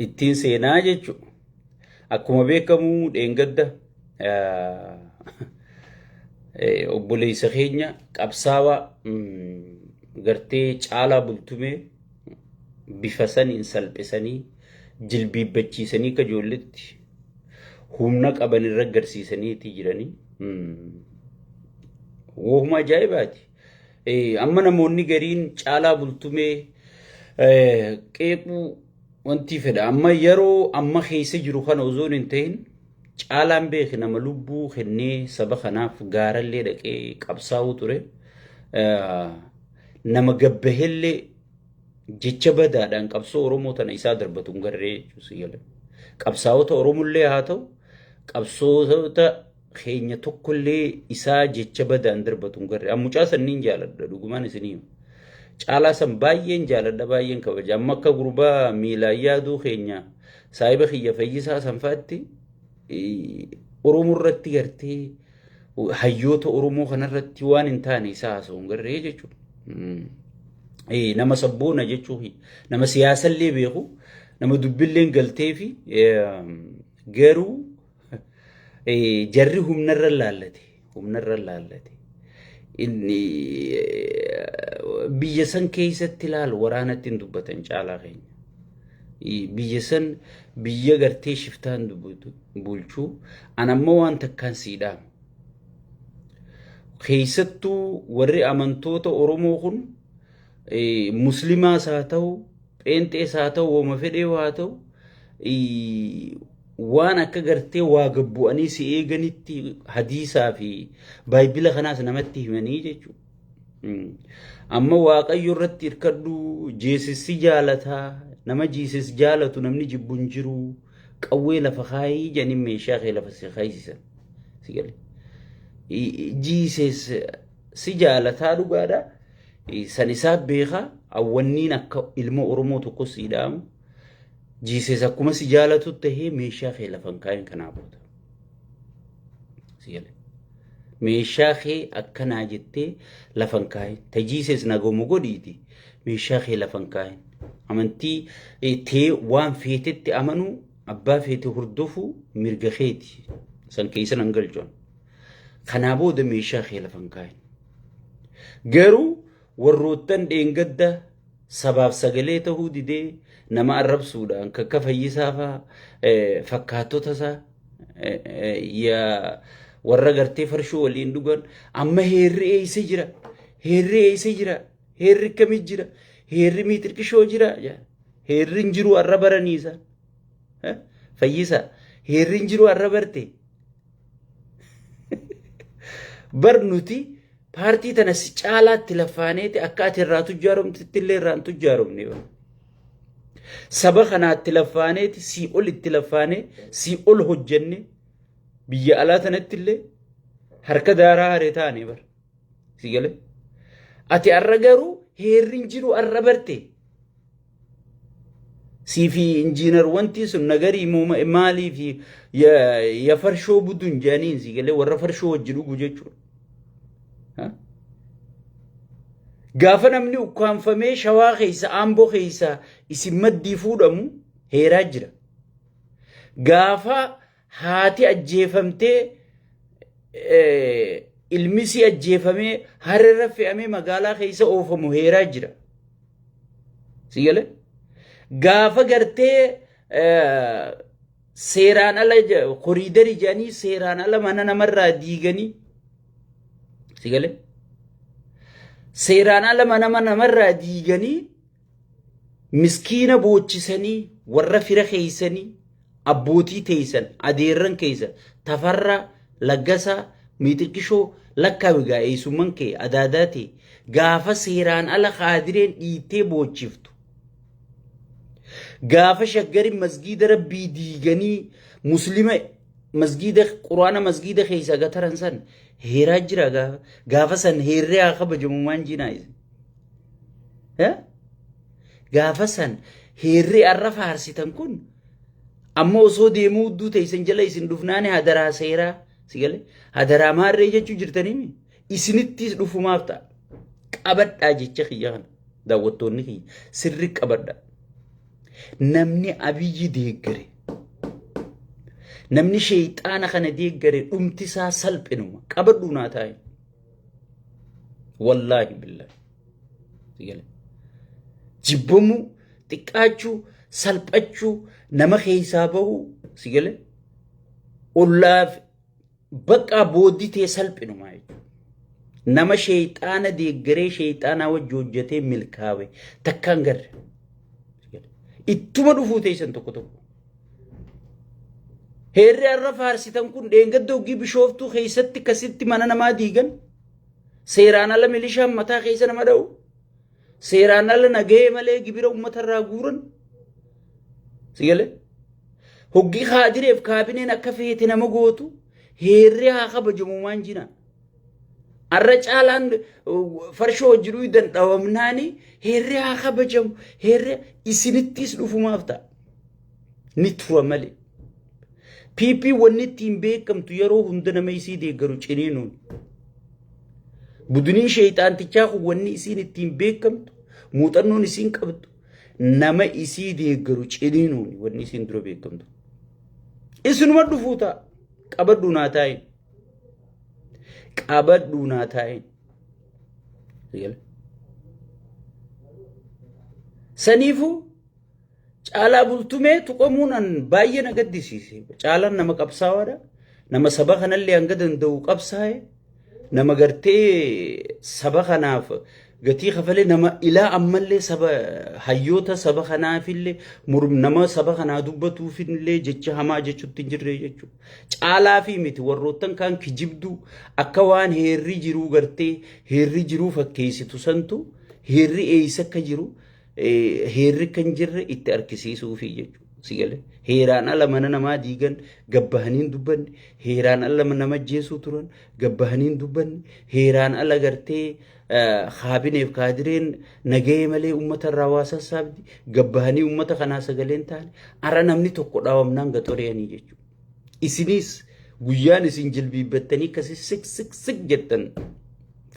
ittiin seenaa jechuudha. Akkuma beekamu dheengadda obboleessa keenya qabsaawaa gartee Caalaa Bultumee bifa saniin salphisanii jilbiibbachiisanii ka ijoolletti humna qaban irra agarsiisaniiti jiranii. Wohuma ajaa'ibaati. Amma namoonni gariin Caalaa Bultumee qeequu wanti fedha. Amma yeroo amma keessa jiru kana osoon hin ta'in Caalaan beeki nama lubbuu kennee saba kanaaf gaarallee dhaqee qabsaa'uu ture. Nama gabbahellee jecha badaadhaan qabsoo Oromoo tana isaa darbatu hin garree jechuudha. Qabsaa'ota Oromollee haa ta'u qabsoota keenya tokkollee isaa jecha badaan darbatu hin garree. Mucaa sanniin jaaladha dhugumaan isinii. Caalaa san baay'een jaaladha baay'een kabaja. Amma akka gurbaa miilaan yaaduu keenya saahiba kiyya Fayyisaa sanfaatti Oromoo irratti gartee hayyoota Oromoo kanarratti waan hin taane isaa haasa'u hin garree jechuudha. Nama sabboona jechuun nama siyaasallee beeku nama dubbilleen galtee fi garuu jarri humnarra laallate biyya san keessatti ilaalu waraanatti hin dubbatan Caalaa keenya. Biyya san biyya gartee shiftaan bulchuu anammoo waan takkaan siidhaama. Keessattuu warri amantoota Oromoo kun muslimaas haa ta'u pheenxees haa ta'u wooma fedhee haa ta'u waan akka gartee waa gabbu'anii si eeganitti hadiisaa fi baayibila kanaas namatti himanii jechuudha. Amma waaqayyo irratti hirkadhu jeesissi jaalataa nama jiisis jaalatu namni jibbuun jiru qawwee lafa kaayii jedhanii meeshaa kee lafa si kaayisisan. Jiisis si jaalataa dhugaadha. San isaa beekaa awwanniin akka ilma Oromoo tokko siidhaamu. Jiisis akkuma si jaalatu tahee meeshaa kee lafan kaayin kanaa booda. Meeshaa kee akkanaa jettee lafan kaayin. Ta jiisis nagooma godhiiti meeshaa kee lafan kaayin. Amantii tee waan feetetti amanuu abbaa feete hordofu mirga keeti. San keessa nan galchuun. Kanaa booda meeshaa kee lafan kaayin. Garuu warroottan dheengadda sabaaf sagalee ta'uu didee nama arrabsuudhaan akka Fayyisaa fa'aa fakkaattota isaa warra gartee farshoo waliin dhugan amma heerri eeysa jira. Heerri akkamii jira. Heerri miixirqishoo jira. Heerri hin jiru arra baraniisa. Fayyisaa heerri hin jiru arra barte. Barnuti paartii tana si caalaatti lafaaneeti akka ati irraa tujjaaromtitti illee irraan tujjaaromne. Saba kanaatti lafaaneeti si ol itti lafaanee si ol hojjenne biyya alaa tanatti illee harka daaraa haree taane bar. Si galee ati arra garuu heerri hin jiru arra barte. Siifi injiinar wanti sun nagarii maalii fi ya farshoo buduun jaaniin si galee warra farshoo wajji dhugu jechuudha. Gaafa namni ukkaanfamee Shawaa keessa Amboo keessa isin maddii fuudhamu heeraa jira. Gaafa haati ajjeefamtee ilmisi ajjeefamee harreerra fe'amee magaalaa keessa oofamu heeraa jira. Si galee gaafa gartee seeraan ala koriidarii jedhanii seeraan ala mana namarraa diiganii. Si galee seeraan ala mana namarraa diiganii miskiina boochisanii warra fira keeysanii abbootii teeysan adeerran keeysa Tafarraa Laggasaa miixirqishoo lakkaawi gaa'eessumman kee adaadaati gaafa seeraan ala Qaadireen dhiitee boochiftu. Gaafa Shaggarin masgiida rabbii diiganii muslima masgiida quraana masgiida keeysa gataran san heeraa jira gaafa san heerree haa kabajamu maan jinaa isin. Gaafa san heerree arra faarsitan kun amma osoo deemuu hudduu teeysan jala isin dhufnaane hadaraa seeraa si galee hadaraa maarree jechuu jirtanii isinittis dhufumaaf ta'a. Qabadhaa jecha kiyya kana daawwattoonni kiyya sirri qabadhaa. namni abiyyi deeggare namni shayxaana kana deeggare dhumtisaa salphinuma qabadhu naa taa'e wallaahi billahi sigale jibbamu xiqqaachuu salphachuu nama keessaa bahu sigale ollaaf bakka boodditee salphinuma nama shayxaana deeggaree shayxaana wajji hojjetee milkaawe takkaan garre ittuma dhufuu teessan tokko tokko heerri arra faarsitan kun dheengadda oggii bishooftuu keessatti kasitti mana namaa diigan seeraan ala milishaan mataa keessa nama dha'u seeraan ala nagahee malee gibira uummatarraa guuran sigale hoggii kaadireef kaabineen akka feete nama gootu heerri haa kabajamu maan jina arra caalaan farshoo jiruu dandhawamnaani heerri haa kabajamu heerri isinittis dhufumaaf ta'a ni tura malee piipii wanni ittiin beekamtu yeroo hunda nama isii deeggaru ciniinuun budunii shayxaantichaa kun wanni isiin ittiin beekamtu muuxannoon isiin qabdu nama isii deeggaru ciniinuun wanni isiin dura beekamtu isinuma dhufuu ta'a qabadhu naa taa'e qabadhu naa taa'e saniifuu caalaa bultumee tuqamuun an baay'ee na gaddisiise caalaan nama qabsaa'aadha nama saba kanallee hanga danda'u qabsaa'e nama gartee saba kanaaf gatii kafalee nama ilaa ammallee saba hayyoota saba kanaafillee nama saba kanaa dubbatuufillee jecha hamaa jechuutti jirre jechuudha caalaa fi miti warroottan kaan kijibduu akka waan heerri jiruu gartee heerri jiruu fakkeessitu santu heerri eeysa akka jiru heerri kan jirre itti argisiisuufi jechuudha sigale heeraan ala mana namaa diigan gabbahaniin dubbanne heeraan ala nama jeesuu turan gabbahaniin dubbanne heeraan ala gartee kaabineef kaadireen nagahee malee uummata irraa waa sassaabdi gabbahanii uummata kanaa sagaleen taane ara namni tokko dhaawamnaan gaxoreeyanii jechuudha isinis guyyaan isin jilbiibbattanii akkasii sik sik sik jettan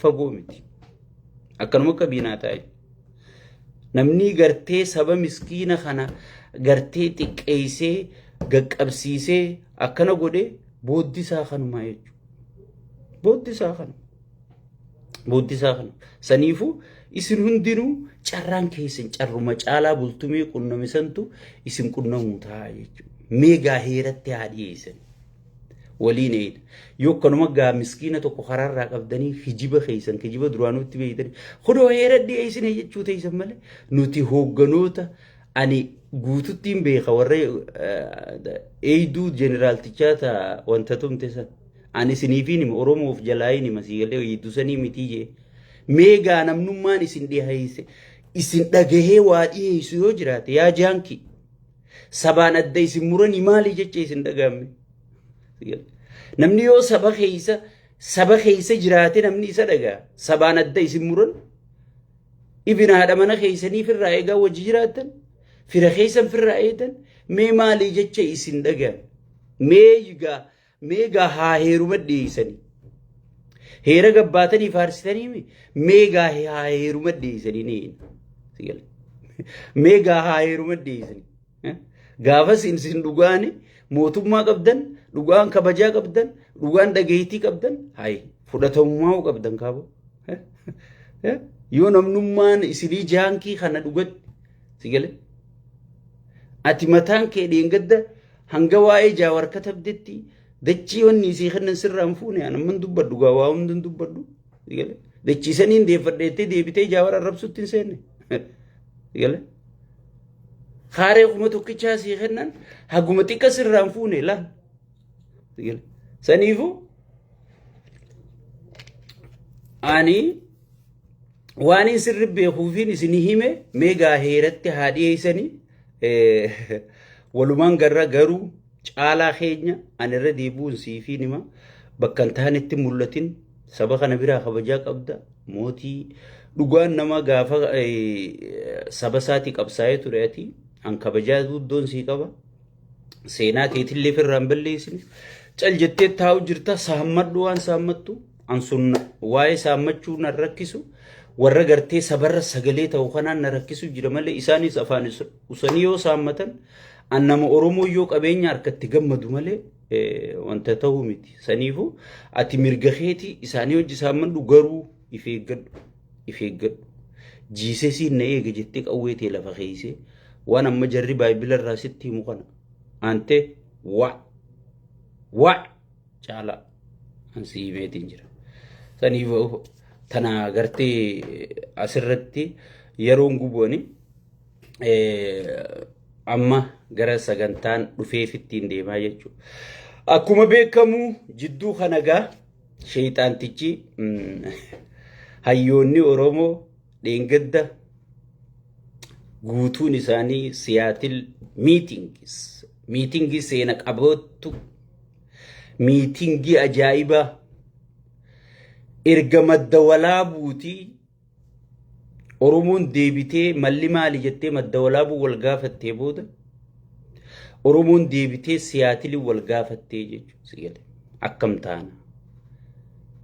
fagoo miti akkanuma qabiinaa taa'e namni gartee saba miskiina kana gartee xiqqeessee gaqqabsiisee akkana godhe booddisaa kanumaa jechuudha booddisaa kana saniifuu isin hundinuu carraan keessan carruma caalaa bultumee qunnamisantu isin qunnamuu ta'a jechuudha meegaa heeratti haa dhiyeessan waliin eedha yoo kanuma gaa miskiina tokko karaarraa qabdanii hijiba keessan hijiba duraanutti beeytanii hodoo heera dhiyeessine jechuu teessan malee nuti hoogganoota ani guututtiin beeka warra eeyduu jeneraaltichaa ta'a wanta tumte san ani siniifiin hima oromoof jalaayin hima siigalee eeydusanii mitii jee meegaa namnummaan isin dhiyeesse isin dhagahee waa dhiyeessu yoo jiraate yaa jaankii sabaan adda isin muranii maali jecha isin dhagaame namni yoo saba keessa jiraate namni isa dhagaa sabaan adda isin muran ibin haadha mana keessanii firraa eegaa wajji jiraatan fira keessan firraa eedan mee maali jecha isin dhagaa meegaa haa heeruma dhiyeessanii heera gabbaatanii faarsitanii meegaa haa heeruma dhiyeessanii meegaa haa heeruma dhiyeessanii gaafas isin dhugaani mootummaa qabdan dhugaan kabajaa qabdan dhugaan dhageetii qabdan hay fudhatamummaa qabdan kaabo yoo namnummaan isinii jaankii kana dhugatti sigale ati mataan kee dheengadda hanga waa'ee jaawar katabdetti dachii wanni isii kannan sirraan fuune anamman dubbadhu gaa waa hundan dubbadhu sigale dachii saniin deeffadheettee deebitee jaawar arrabsutti hin seenne sigale خارج وما توكيشها سيخنن هقومتي كسر رانفوني لا سنيفو أني واني سر بيخوفين سنيهمه ميجا هيرت هادي سني ولمان جرا جرو على خينيا أنا ردي بون سيفيني ما بكنتهن التمولتين سبقنا برا خبجاك أبدا موتي لقان نما جافا سبساتي كبساية تريتي an kabajaa duddoon sii qaba seenaa keetillee firraan balleessine cal jettee taa'u jirta saammadhu waan saammattu an sun waa'ee saammachuu nan rakkisu warra gartee sabarra sagalee ta'u kanaan na rakkisu jira malee isaanis afaan usanii yoo saammatan annama Oromoo yoo qabeenya harkatti gammadu malee wanta ta'uu miti. Saniifuu ati mirga keetii isaanii hojii saammadhu garuu if eeggadhu. Jiisesii na eega jettee qawweetee lafa keeysee waan amma jarri baayibila irraa sitti himu kana ante wa caalaa ansi himeetiin jira. Saniifuu tana gartee asirratti yeroon gubuuni amma gara sagantaan dhufeefittiin deemaa jechuudha. Akkuma beekamu jidduu kanagaa sheeyxaantichi hayyoonni Oromoo dheengadda guutuun isaanii siyaatil miitingii seena qaboottu miitingii ajaa'ibaa erga madda walaabuutii Oromoon deebitee malli maali jettee madda walaabuu wal gaafattee booda Oromoon deebitee siyaatil wal gaafattee jechuudha. Akkam taana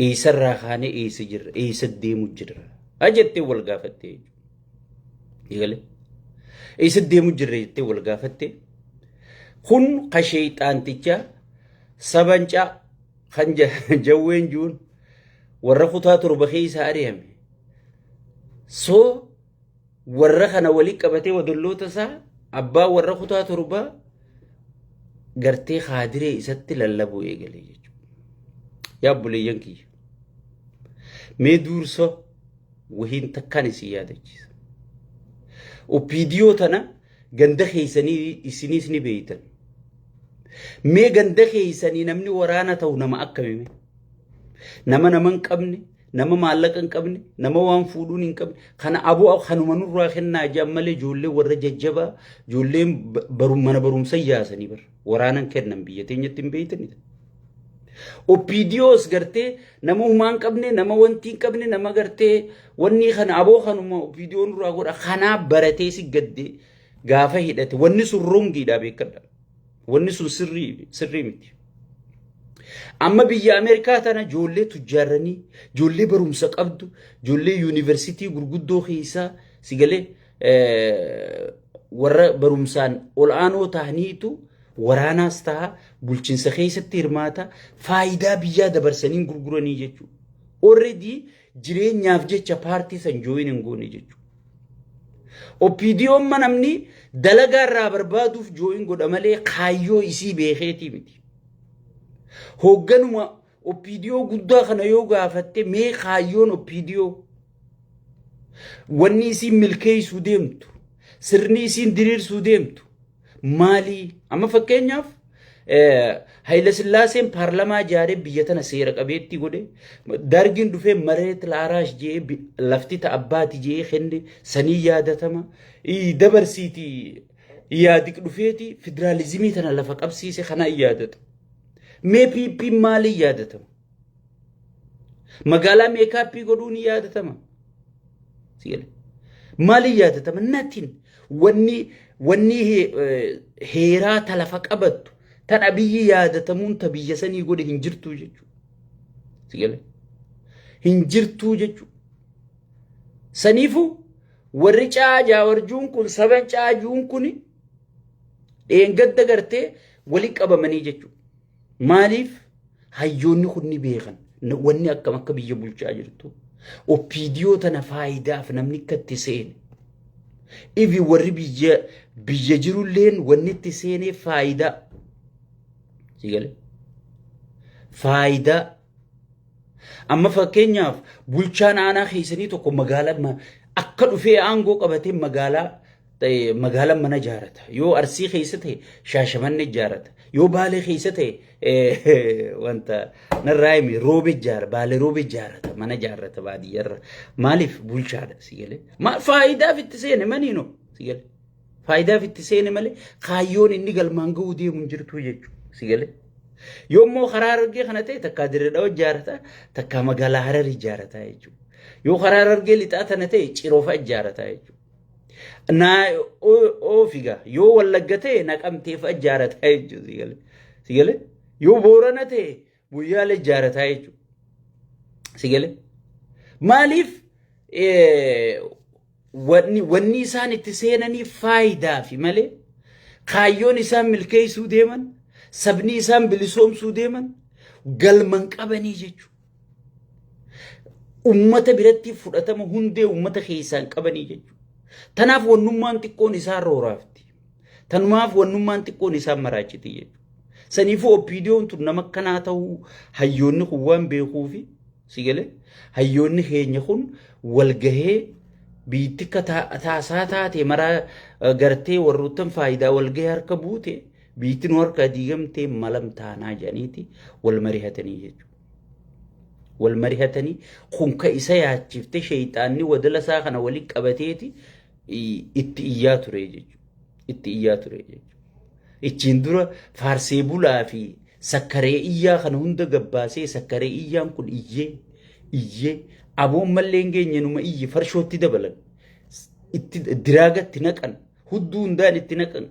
eessarraa kaanee eessa jirra eessa deemu jirra ajettee wal gaafattee jechuudha. Eessa deemu jirra jettee wal gaafattee kun ka sheeyxaanticha sabancaa kan jawween juun warra kutaa torba keessa ari'ame so warra kana walii qabatee wadolloota isaa abbaa warra kutaa torbaa gartee khaadiree isatti lallabuu eegalee jechuudha. Yaa buleeyyan kiyya mee duurso wahiin takkaan isin yaadachiisa. Opiidiyoo tana ganda keeysanii isinis ni beeytan. Mee ganda keeysanii namni waraana ta'u nama akkamime? Nama hin qabne, nama maallaqa hin qabne, nama waan fuudhuun hin qabne, kana aboo kanuma nurraa kennaa jaan malee ijoollee warra jajjabaa, ijoolleen mana barumsa yaasanii bar waraanan kennan biyya teenyatti hin beeytanidha. Opiidiyoos gartee nama humaan qabne, nama wanti hin qabne, nama gartee wanni kana aboo kanuma opiidiyoo nurraa godha kanaa baratee si gadde gaafa hidhate wanni sun rongiidha beekadha. Wanni sun sirrii miti. Amma biyya Ameerikaa tana ijoollee tujjaaranii, ijoollee barumsa qabdu, ijoollee yuunivarsiitii gurguddoo keessaa sigalee warra barumsaan ol aanoo ta'aniitu waraanaas ta'a bulchiinsa keessatti hirmaata faayidaa biyyaa dabarsanii gurguranii jechuudha. Already jireenyaaf jecha paartii san jooyin hin goone jechuudha. Opiidiyoon namni dalagaa irraa barbaaduuf jooyin godha malee kaayyoo isii beekeetii miti. Hoogganuma opiidiyoo guddaa kana yoo gaafatte mee kaayyoon opiidiyoo wanni isiin milkeessuu deemtu sirni isiin diriirsuu deemtu maali? Amma fakkeenyaaf Hayila Sillaaseen paarlamaa ijaaree biyya tana seera qabeetti godhe dargiin dhufee mareet laaraash jee lafti ta abbaati jee kenne sanii yaadatama dabarsiiti yaadik dhufeeti federaalizimii tana lafa qabsiise kana yaadata. Mee piippiin maali yaadatama? Magaalaa meekaappii godhuun yaadatama? Maali yaadatama? Natin wanni heeraa ta lafa qabattu tan abiyyi yaadatamuun ta biyya sanii godhe hin jirtuu jechuudha. Hin jirtuu jechuudha. Saniifuu warri caajaa warjuun kun saban caajuun kun dheengadda gartee walii qabamanii jechuudha. Maaliif hayyoonni kun ni beekan wanni akkam akka biyya bulchaa jirtu opiidiyoo tana faayidaaf namni akkatti seene ifi warri biyya jirulleen wanni itti seenee faayidaa faayidaa amma fakkeenyaaf bulchaan aanaa keessanii tokko magaalaa akka dhufee aangoo qabatee magaalaa mana ijaarata yoo Arsii keessa ta'e Shaashamanne ijaarata yoo Baalee keessa ta'e wanta narraayime roobe ijaara Baalee roobe ijaarata mana ijaarata baadiyyarra maaliif bulchaadha sigalee faayidaaf itti seene maniino sigalee faayidaaf itti seene malee kaayyoon inni galmaan ga'uu deemu jirtu jechuudha sigalee yoommoo karaa Harargee kana ta'e takka Dirredhawa ijaarata takka magaalaa Hararii ijaarata jechuudha yoo karaa Harargee lixaa tana ta'e Ciroofa ijaarata jechuudha. Na ofiga yoo Wallagga ta'e Naqamteefa ijaarata jechuudha sigalee yoo Boorana ta'e Moyyaale ijaarata jechuudha sigalee maaliif wanni isaan itti seenanii faayidaa fi malee kaayyoon isaan milkeessuu deeman sabni isaan bilisoomsuu deeman galman qabanii jechuudha. Ummata biratti fudhatama hundee ummata keessaan qabanii jechuudha. Tanaaf wannummaan xiqqoon isaan rooraafti. Tanumaaf wannummaan xiqqoon isaan maraachiti jechuudha. Saniifuu oppiidiyoon tun nama akkanaa ta'uu hayyoonni kun waan beekuufi sigalee hayyoonni keenya kun walgahee biitti akka taasaa taate maraa gartee warroottan faayidaa walgahee harka buute biitti nu harka diigamtee malam taanaa jedhaniiti wal marihatanii jechuudha. Wal marihatanii kun ka isa yaachifte sheeyxaanni wadala isaa kana waliin qabateeti itti iyyaa ture jechuudha. Itti iyyaa ture jechuudha. Ichiin dura faarsee bulaa fi sakkaree iyyaa kana hunda gabbaasee sakkaree iyyaan kun iyyee aboon mallee hin geenye numa iyye farshootti dabalan itti diraagatti naqan hudduu hundaan itti naqan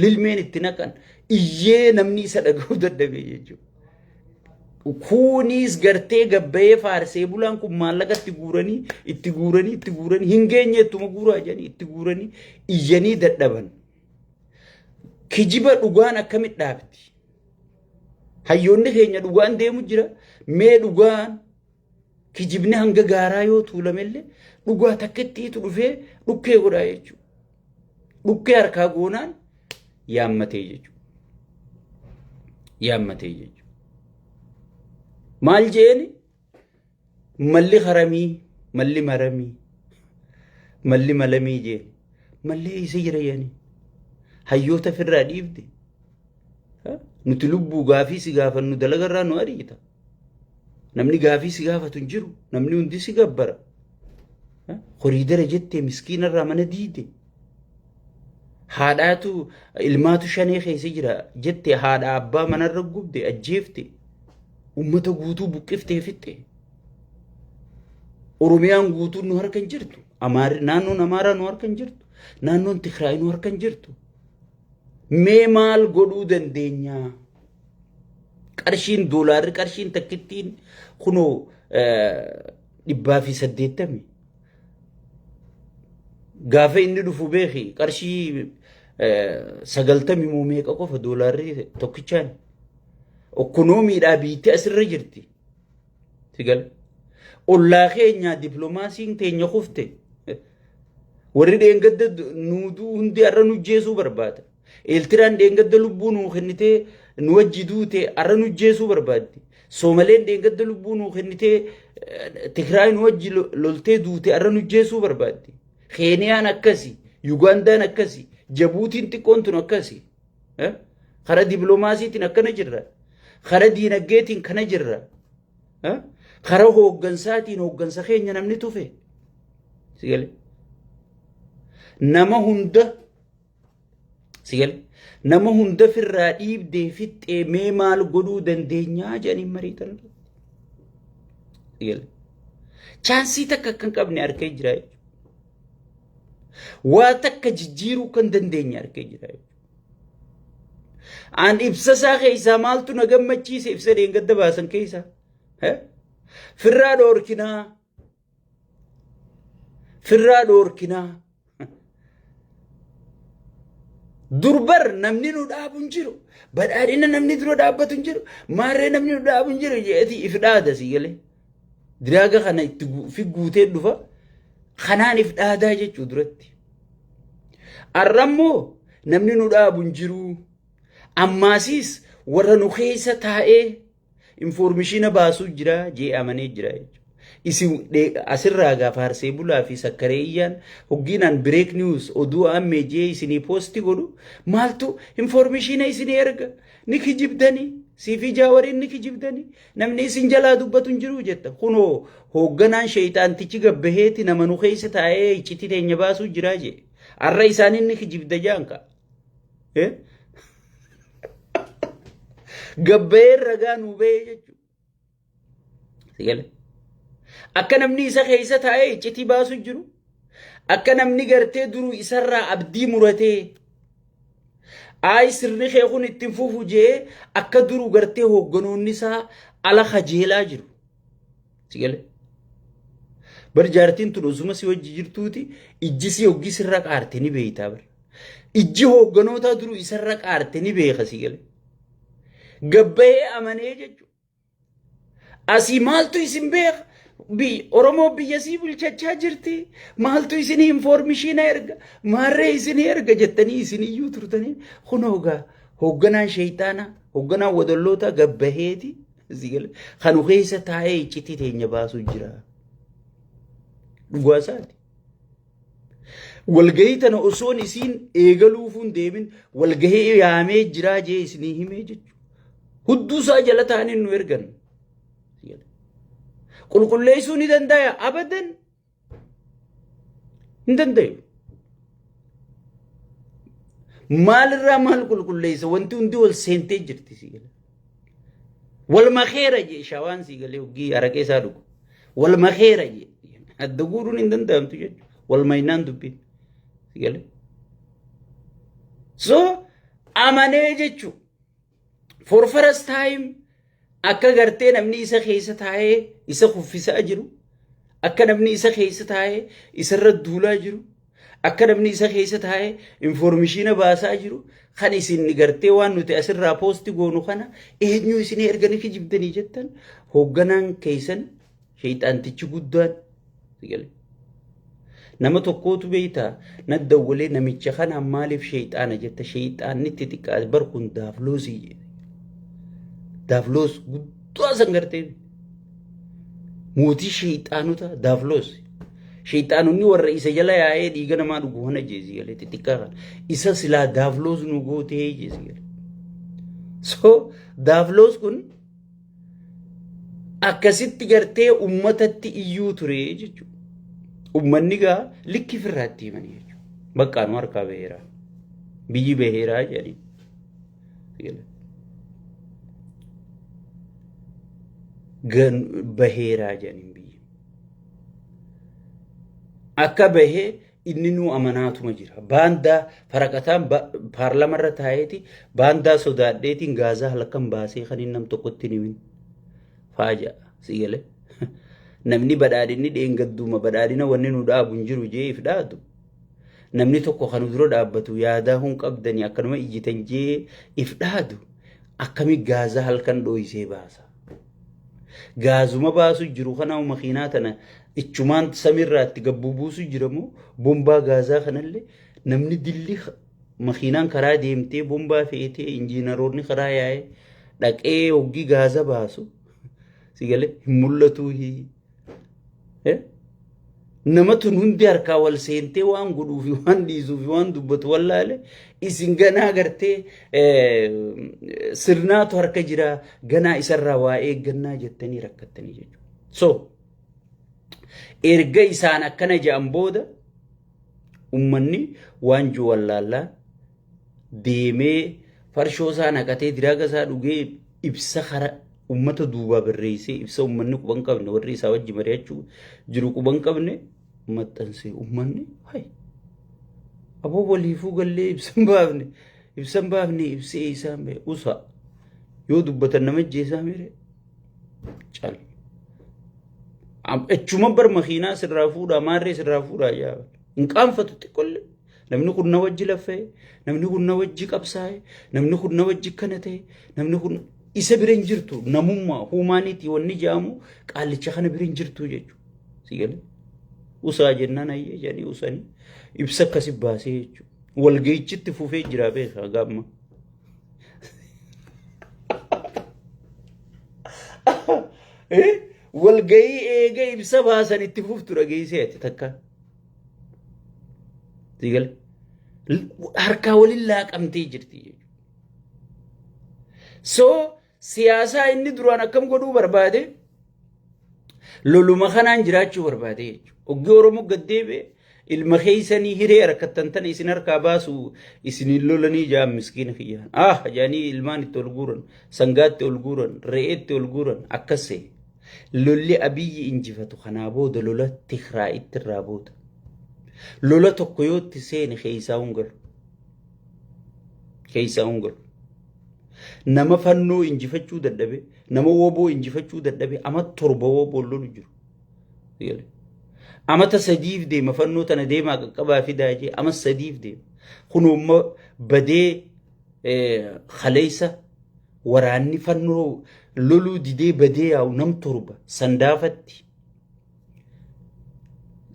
lilmeen itti naqan iyyee namni isa dhaga'uu dadhabee jechuudha. Kunis gartee gabbayee faarsee bulaan kun maallaqatti guuranii hin geenye ittuma guuraa jedhanii itti guuranii iyyanii dadhaban. Kijiba dhugaan akkamit dhaabti? Hayyoonni keenya dhugaan deemu jira. Mee dhugaan kijibni hanga gaaraa yoo tuulamellee dhugaa takkittiitu dhufee dhukkee godhaa jechuudha. Dhukkee harkaa goonaan yaammatee jechuudha. Yaammatee jechuudha. Maal jeeni? Malli haramii, malli maramii, malli malamii jeeni. Mallee isa jira yaani. Hayyoota firraa dhiibde. Nuti lubbuu gaafii si gaafannu dalagarraa nu ariita. Namni gaafii si gaafatu hin jiru. Namni hundi si gabbara. Horiidara jettee miskiinarraa mana diide. Haadhaatu ilmaatu shanee keessa jira jettee haadha abbaa manarra gubde ajjeefte. Ummata guutuu buqqiftee fixxe. Oromiyaan guutuun nu harka hin jirtu. Naannoon Amaaraa nu harka hin jirtu. Naannoon Tigraay nu harka hin jirtu. Mee maal godhuu dandeenya? Qarshiin doolaarri qarshiin takkittiin kunoo 180. Gaafa inni dhufu beeki qarshii 90 moo meeqa qofa doolaarri tokkichaan. Ekonomiidhaa biitti asirra jirti. Sigal. Ollaa keenya dippiloomaasiin teenya kufte. Warri dheengadda nuuduu hundi arra nu jeesuu barbaada. Eeltiraan dheengadda lubbuu nuu kennitee nu wajji duute arra nu jeesuu barbaaddi. Soomaleen dheengadda lubbuu nuu kennitee Tigraay nu wajji loltee duute arra nu jeesuu barbaaddi. Keeniyaan akkasi, Yugandaan akkasi, Jabuutiin xiqqoon tun akkasi. Kara dippiloomaasiitiin akkana jirra. Kara diinagdeetiin kana jirra. Kara hooggansaatiin hooggansa keenya namni tufe. Sigale. Nama hunda firraa dhiibdee fixxee mee maal godhuu dandeenyaa jedhanii mariitan. Sigale. Chaansii takka kan qabne arkee jira. Waa takka jijjiiruu kan dandeenye arkee jira. An ibsa isaa keessaa maaltu na gammachiise ibsa dheengadda baasan keessaa. Firraa dhoorkinaa. Durbar namni nu dhaabu hin jiru. Badhaadhina namni dura dhaabbatu hin jiru. Maarree namni nu dhaabu hin jiru jeetii if dhaada sigalee. Diraaga kana itti fi guutee dhufa. Kanaan if dhaadaa jechuu duratti. Arrammoo namni nu dhaabu hin jiru. Ammaasiis warra nu keessa taa'ee informeeshina baasuu jira jee amanee jira jechuudha. Isin asirraa gaafa harsee bulaa fi sakkaree iyyaan hoggiinaan break news oduu ammee jee isinii poosti godhu maaltu informeeshina isinii erga ni kijibdanii siifi jaawariin ni kijibdanii namni isin jalaa dubbatu hin jiru jetta. Kunoo hoogganaan sheeyxaantichi gabbaheeti nama nu keessa taa'ee iccitii teenya baasuu jira jee. Arra isaanii ni kijibda jaanka. Gabbahee ragaa nuu bahee jechuudha. Sigale. Akka namni isa keessa taa'ee iccitii baasu jiru. Akka namni gartee duruu isarraa abdii muratee. Sirni kee kun ittiin fufu jee akka duruu gartee hoogganoonni isaa ala kajeelaa jiru. Sigale. jaartiin tun osuma si wajji jirtuuti ijji si hoggi sirra qaarte ni beeytaa bar. Ijji hoogganoota duruu isarra qaarte ni beeka si gale. Gabbahee amanee jechuudha. Asii maaltu isin beeka? Oromoo biyya sii bulchachaa jirti. Maaltu isin informeeshina erga? Maarree isin erga jettanii isin iyyuu turtanii. Kunoogaa hoogganaan sheeyxaanaa, hoogganaan wadalloota gabbaheeti. Kanu keessa taa'ee iccitii teenya baasuu jira. Dhugaa isaati. Walgahii tana osoon isiin eegaluufuun deemin walgahii yaamee jiraa jee isinii himee jechuudha. Hudduu isaa jala ta'anii nu ergan. Qulqulleessuu ni danda'a abadan. Hin danda'u. Maalirraa maal qulqulleessa wanti hundi wal seentee jirti si gala. Wal makeera jee shawaan si galee hoggii araqee isaa dhugu. Wal makeera jee adda guuruun hin danda'amtu jechuudha. Wal maynaan dubbiin si galee. So amanee jechuudha. For first time akka gartee namni isa keessa taa'ee isa kuffisaa jiru. Akka namni isa keessa taa'ee isarra duulaa jiru. Akka namni isa keessa taa'ee informeeshina baasaa jiru. Kan isin gartee waan nuti asirraa poosti goonu kana eenyu isin erganii kijibdanii jettan hoogganaan keessan sheeyxaantichi guddaan nama tokkootu beeytaa naddawwalee namicha kana maaliif sheeyxaana jetta sheeyxaanni xixiqqaa bar kun daafloosii jedhe. Daafloos guddaa san gartee mootii sheeyxaanota daafloos. Sheeyxaanonni warra isa jala yaa'ee dhiiga namaa dhugu hona jeesi galee xixiqqaa kana isa silaa daafloos nu gootee jeesi galee. So daafloos kun akkasitti gartee ummatatti iyyuu ture jechuudha. Ummanni gaa likki firraatti himanii jechuudha. Baqqaanu harkaa baheeraa. Biyyi baheeraa jedhanii. Baheeraa jedhanii biyyi. Akka bahee inni nu amanaatuma jira. Baandaa faraqataan paarlamarra taa'eeti baandaa sodaadheetiin gaazaa halkan baasee kan inni nam tokkotti himin. Faaja si galee. Namni badhaadhinni dheengadduuma badhaadhina wanni nu dhaabu hin jiru jee if dhaatu. Namni tokko kan dura dhaabbatu yaadaa hun qabdanii akkanuma ijjitan jee if dhaatu. Akkami gaazaa halkan dhooyisee baasa. Gaazuma baasu jiru kana makiinaa tana ichumaan samirraatti gabbuu buusu jiramoo bombaa gaazaa kanallee namni dilli makiinaan karaa deemtee bombaa feetee injiinaroonni karaa yaa'ee dhaqee hoggii gaaza baasu si galee hin mul'atuu nama tun hundi harkaa wal seentee waan godhuu fi waan dhiisuu fi waan dubbatu wallaale isin ganaa gartee sirnaatu harka jira ganaa isarraa waa eeggannaa jettanii rakkattanii jechuudha. So erga isaan akkana jedhan booda ummanni waan jiru wallaalaa deemee farshoo isaa naqatee diraaga isaa dhugee ibsa kara ummata duubaa barreessee ibsa ummanni quban qabne warri isaa wajji mari'achuu jiru quban qabne maxxansee ummanni hay aboo waliifuu gallee ibsan baafne ibsee isaan ba'e usa yoo dubbatan nama jeesaa mere cal echuma bar makiinaa sirraa fuudhaa maarree sirraa fuudhaa yaa hin qaanfatu xiqqolle namni kun na wajji laffee namni kun na wajji qabsaa'e namni kun na wajji kana ta'e namni kun isa birin jirtu namummaa humaanitii wanni jaamu qaalicha kana birin jirtu jechuudha. Si galee usaa jennaan ayyee jedhanii usanii ibsa akkasi baasee jechuudha. Walga'ichitti fufee jira beekaa gaamma. Walga'ii eega ibsa baasan itti fuftu dhageessee ati takka. Si galee harkaa waliin laaqamtee jirti jechuudha. So siyaasaa inni duraan akkam godhuu barbaade loluma kanaan jiraachuu barbaade jechuudha. Oggii Oromoo gaddeebe ilma keessanii hiree harkattan tana isin harkaa baasu isin lolanii jaan miskiina kiyyaan. Jaanii ilmaan itti ol guuran, sangaatti ol guuran, re'eetti ol guuran akkasee lolli abiyyi injifatu kanaa booda lola Tigraay itti irraa booda. Lola tokko yoo itti seene keessaa hungalu. Keessaa hungalu. Nama fannoo injifachuu dadhabe, nama woboo injifachuu dadhabe ama torba woboo lolu jiru. amata sadiif deema fannoo tana deemaa qaqqabaa fidaa jee ama sadiif deema kunuumma badee khaleessa waraanni fannoo loluu didee badee yaa'u nam torba sandaafatti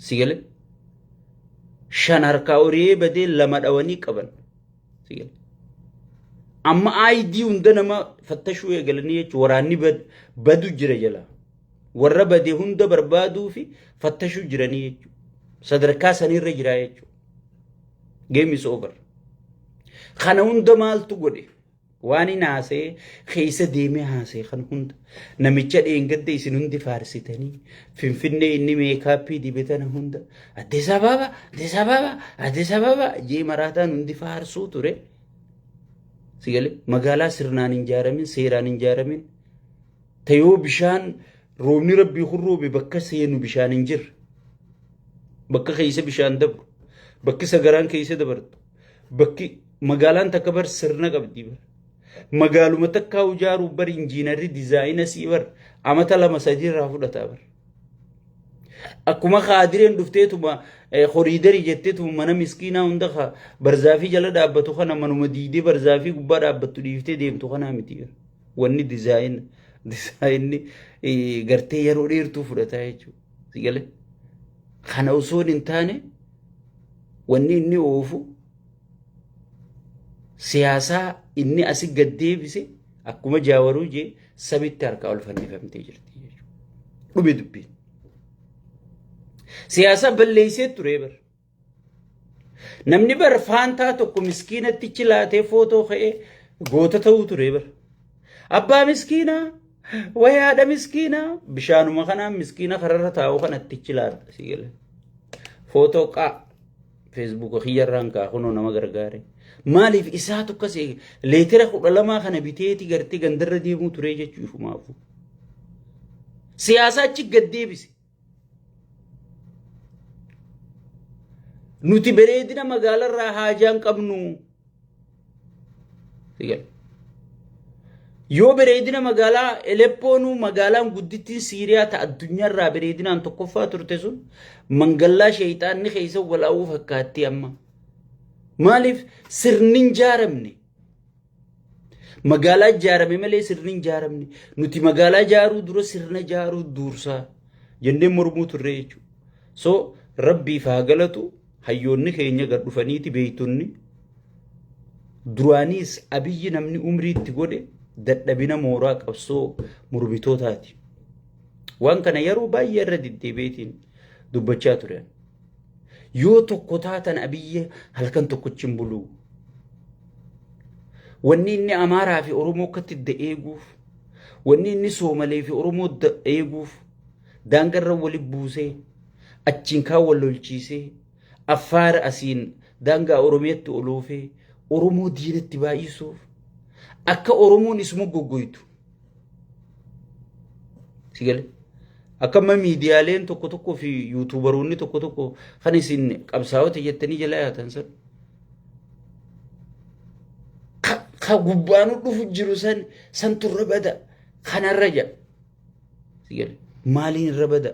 sigale shan harkaa horee badee lama dhawanii qaban sigale amma aayidii hunda nama fattashuu eegalanii jechuun waraanni badu jira jala warra badee hunda barbaaduu fi fattashuu jiranii jechuudha sadarkaa sanirra jira jechuudha game is over kana hunda maaltu godhe waan inni haasee keessa deemee haasee kan hunda namicha dheengadda isin hundi faarsitanii finfinnee inni meekaappii dibatana hunda Addis Ababa jee maraataan hundi faarsuu ture sigale magaalaa sirnaan hin jaaramin seeraan hin jaaramin tayoo bishaan roobni rabbii hurroobe bakka seenu bishaan hin jirre bakka keessa bishaan dabru bakki sagaraan keessa dabartu bakki magaalaan takka bar sirna qabdi bar magaaluma takka ijaaru bar injiinarri dizaayina sii bar amata lama sadii irraa fudhataa bar akkuma khaadireen dhufteetuma horiidarii jetteetuma mana miskiinaa hunda barzaafii jala dhaabbatu kana manuma diidee barzaafii gubbaa dhaabbattu dhiiftee deemtu kanaa miti wanni dizaayinni gartee yeroo dheertuu fudhataa jechuudha sigale kana osoo hin taane wanni inni oofu siyaasaa inni asi gaddeebise akkuma jaawaruu jee sabitti harkaa ol fannifamtee jirti jechuudha dhume dubbiin siyaasaa balleessee ture bar namni bar faantaa tokko miskiinatti chilaatee footoo ka'ee goota ta'uu ture bar abbaa miskiinaa wayaadha miskiinaa bishaanuma kanaan miskiina kararra taa'uu kanatti chilaadha sigale footoo qaa feesbuuk kiyyarraan kaa kunoo nama gargaare maaliif isaa tokkas leetira 12 kana biteeti gartee gandarra deemuu ture jechuu ifumaafu siyaasaa achi gaddeebise nuti bareedina magaalarraa haajaan qabnu sigale yoo bareedina magaalaa Aleppoonuu magaalaan guddittiin Siiriyaa ta addunyaarraa bareedinaan tokkoffaa turte sun mangallaa sheeyxaanni keessa walaa'uu fakkaatti amma maaliif sirnin jaaramne magaalaa jaarame malee sirnin jaaramne nuti magaalaa jaaruu dura sirna jaaruu dursaa jennee mormuu turre jechuudha so rabbiif haa galatu hayyoonni keenya gad dhufaniiti beeytonni duraaniis abiyyi namni umriitti godhe dadhabina mooraa qabsoo murmitootaati waan kana yeroo baay'ee irra deddeebiitiin dubbachaa ture yoo tokko taatan abiyyi halkan tokkochin buluu wanni inni amaaraa fi oromoo akkatti eeguuf wanni inni soomalee fi oromoo eeguuf daangarra wali buusee achiin kaan wal lolchiisee affaar asiin daangaa oromiyaatti oloofee oromoo diinatti baay'isuuf akka oromoon isuma goggoytu sigale akkama miidiyaaleen tokko fi yuutuubaroonni tokko kan isin qabsaa'ota jettanii jala yaatan ka gubbaanu dhufu jiru san turra bada kanarra ja sigale maaliin irra bada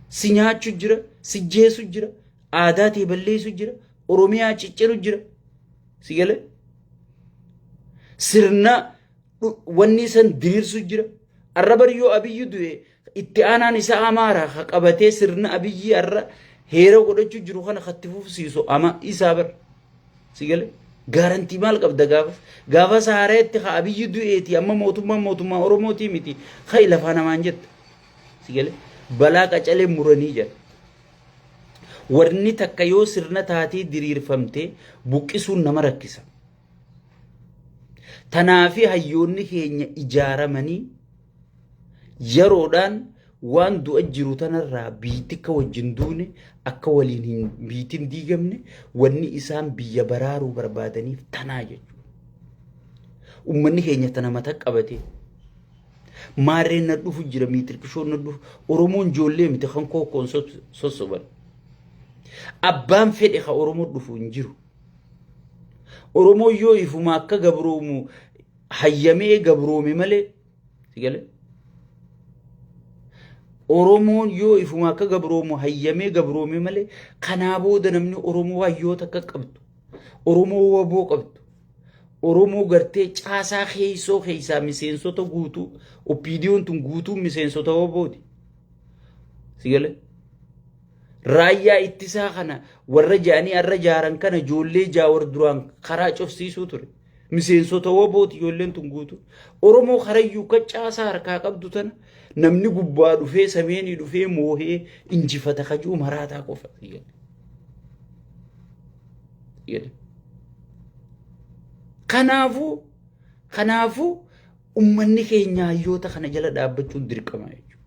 si nyaachu jira si jeesu jira aadaa tee balleessu jira oromiyaa cicciru jira sigale sirna wanni san diriirsu jira arrabar yoo abiyyi du'e itti aanaan isa amaaraa ka qabatee sirna abiyyi arra heera godhachuu jiru kana katti fufsiisu ama isaa bar sigale garantii maal qabda gaafa saareetti ka abiyyi du'eeti amma mootummaa oromootii miti kai lafaa namaan jetta sigale balaa qacalee muranii jira warni takka yoo sirna taatee diriirfamtee buqqisuun nama rakkisa tanaafi hayyoonni keenya ijaaramanii yeroodhaan waan du'a jiru tanarraa biitti ka wajjin duune akka waliin hin biitin diigamne wanni isaan biyya baraaruu barbaadaniif tanaa jechuudha ummanni keenya tana mata qabate maarreen na dhufu jira miitirkishoon na dhufu oromoon joollee miti kan kokkoon sossoban abbaan fedhe ka oromoo dhufu hin jiru oromoo yoo ifuma akka gabroomu hayyamee gabroome malee sigale Oromoon yoo ifuma akka gabroomu hayyamee gabroome malee kanaa booda namni Oromoo hayyoota akka qabdu. Oromoo waboo qabdu. Oromoo gartee caasaa keessoo keessaa miseensota guutuu opiidiyoon tun guutuu miseensota wabooti. Sigale raayyaa ittisaa kana warra jaanii arra jaaran kana ijoollee jaawar duraan karaa cofsiisuu ture. Miseensota wabooti ijoolleen tun guutuu. Oromoo karayyuu ka caasaa harkaa qabdu tana namni gubbaa dhufee sameenii dhufee moohee injifata kajuu maraataa qofa. Sigale kanaafuu ummanni keenya hayyoota kana jala dhaabbachuun dirqama jechuudha.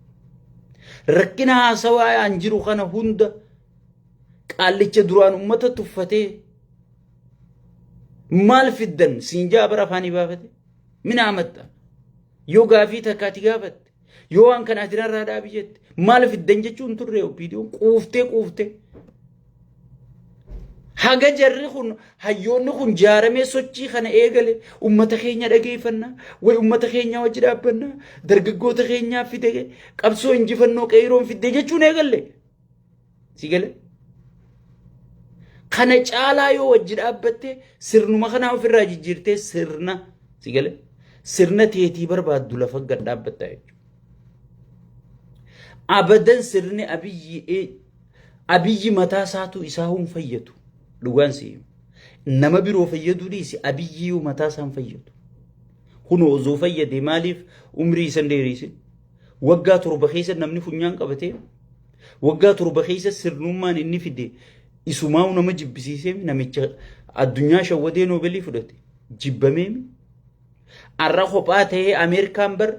Rakkina haasawaa aan jiru kana hunda qaallicha duraan ummata tuffatee maal fiddan siinjaa bara afaanii baafate mina amatta yoo gaafii takkaati gaafatte yoo waan kanaatiin irraa dhaabi jette maal fiddan jechuun turre opiidiyoon quuftee haga jarri kun hayyoonni kun jaaramee sochii kana eegale ummata keenya dhageeffannaa way ummata keenya wajji dhaabbannaa dargaggoota keenyaa fide qabsoo injifannoo qeeroon fide jechuun eegalle sigale kana caalaa yoo wajji dhaabbatte sirnuma kana ofirraa jijjiirtee sirna sigale sirna teetii barbaaddu lafa gad dhaabbatta jechuudha. Abadan sirni abiyyi mataa isaatu isaa hun fayyadu. Dhugaan si'im nama biroo fayyaduu dhiisi abiyyii mataa isaan fayyadu. Kunoo osoo fayyade maaliif umrii isan dheerisin waggaa 7 keessa namni funyaan qabatee waggaa 7 keessa sirnummaan inni fide isumaa nama jibbisiisee namicha addunyaa shawwadee noobelii fudhate jibbamee arra kophaa ta'ee Ameerikaan bar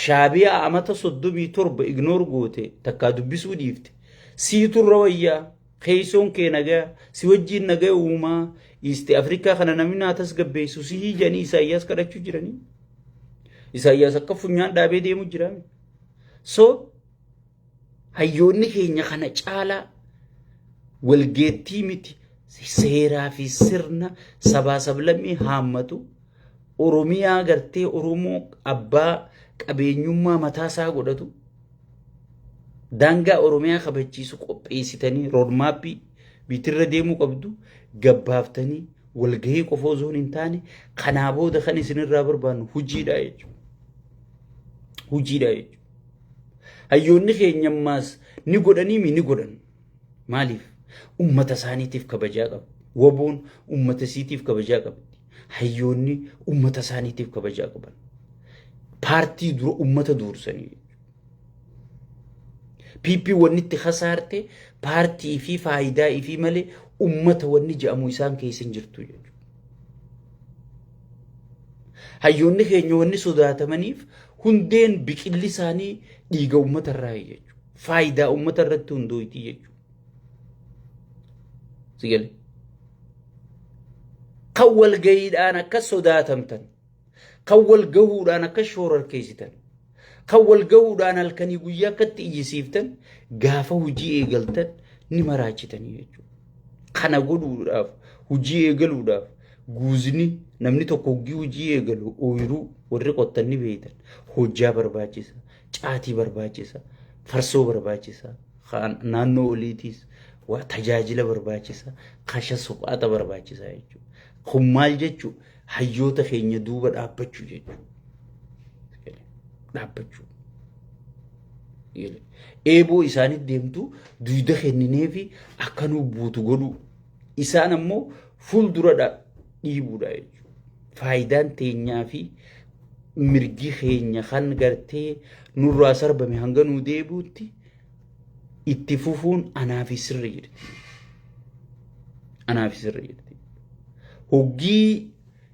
shaabiyaa amata 37 ignoor goote takkaa dubbisuu dhiifte siiturra wayyaa Keesoon kee nagaa si wajjiin nagaa uumaa East Africa kana namni naatas gabbeessu si hiijanii Isaayyaas kadhachuu jiranii. Isaayyaas akka funyaan dhaabee deemu jiraami. So hayyoonni keenya kana caalaa walgeettii miti seeraa fi sirna sabaa sablammii haammatu Oromiyaa gartee Oromoo abbaa qabeenyummaa mataasaa godhatu. Daangaa Oromiyaa kabachiisu qopheessitanii roodmaappii bitirra deemuu qabdu gabbaaftanii walgahii qofa osoo hin taane kanaa booda kan isinirraa barbaannu hojiidha jechuudha. Hojiidha jechuudha. Hayyoonni keenyammaas ni godhanii ni godhan. Maaliif? Ummata isaaniitiif kabajaa qabu. Waboon ummata isiitiif kabajaa qabdi. Hayyoonni ummata isaaniitiif kabajaa qaban. Paartii dura ummata duursanii. PP wannitti khasaarte paartii fi faayidaa fi malee ummata wanni jedhamu isaan keessa hin jirtu jechuudha. Hayyoonni keenya wanni sodaatamaniif hundeen biqilli isaanii dhiiga ummata irraa jechuudha. Faayidaa ummata irratti hundooyti jechuudha. Sigale. Kan wal gahiidhaan akka sodaatamtan, kan wal gahuudhaan akka shoorarkeessitan. Kan wal gahuudhaan halkanii guyyaa akkatti iyyisiiftan gaafa hojii eegaltan ni maraachitanii jechuudha. Kana godhuudhaaf hojii eegaluudhaaf guuzni namni tokko hojii eegalu ooyiruu warri qottan ni beeytan hojjaa barbaachisa caatii barbaachisa farsoo barbaachisa naannoo oliitiis waa tajaajila barbaachisa kasha suphaata barbaachisa jechuudha. Kun maal jechuudha hayyoota keenya duuba dhaabbachuu jechuudha. Dhaabbachuu eeboo isaanitti deemtu duyda kenninee fi akka nu buutu godhu isaan ammoo fuuldura dhiibuudha jechuudha. Faayidaan teenyaa fi mirgi keenya kan gartee nurraa sarbame hanga nu deebuutti itti fufuun anaaf sirri jirti. Anaaf sirri jirti. Hoggii